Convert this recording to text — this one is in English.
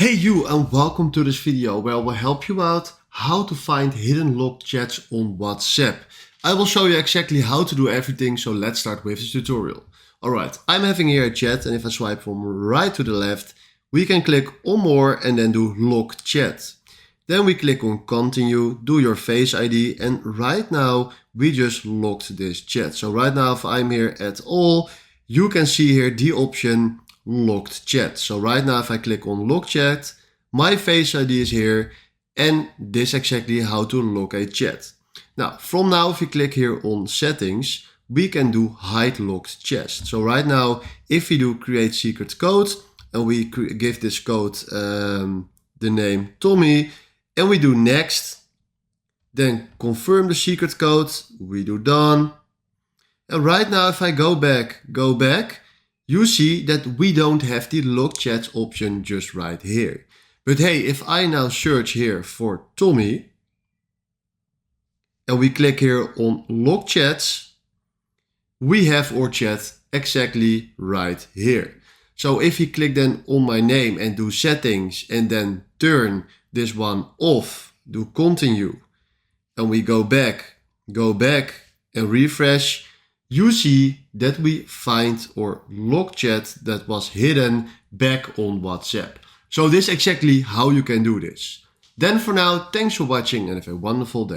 Hey you, and welcome to this video where I will help you out how to find hidden locked chats on WhatsApp. I will show you exactly how to do everything, so let's start with this tutorial. Alright, I'm having here a chat, and if I swipe from right to the left, we can click on more and then do lock chat. Then we click on continue, do your face ID, and right now we just locked this chat. So right now if I'm here at all, you can see here the option locked chat. So right now if I click on lock chat, my face ID is here, and this is exactly how to lock a chat. Now from now, if you click here on settings, we can do hide locked chats. So right now if we do create secret code and we give this code the name Tommy, and we do next, then confirm the secret code, we do done. And right now if I go back, you see that we don't have the lock chat option just right here. But hey, if I now search here for Tommy and we click here on lock chats, we have our chat exactly right here. So if you click then on my name and do settings and then turn this one off, do continue, and we go back and refresh, you see that we find our lock chat that was hidden back on WhatsApp. So this is exactly how you can do this. Then for now, thanks for watching and have a wonderful day.